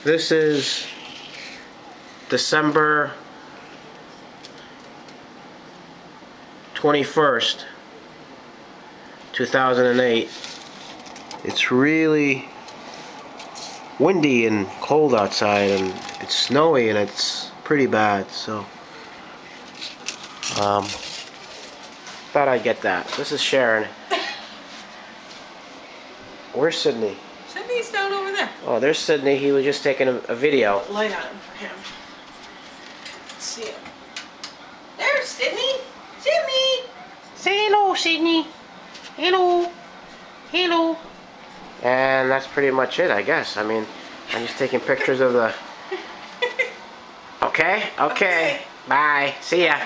This is December 21st, 2008. It's really windy and cold outside, and it's snowy, and it's pretty bad, so thought I'd get that. This is Sharon. Where's Sydney? Sydney's down over there. Oh, there's Sydney. He was just taking a video. Light on for him. Let's see him. There's Sydney. Sydney. Say hello, Sydney. Hello. Hello. And that's pretty much it, I guess. I mean, I'm just taking pictures of the... Okay. Bye. See ya.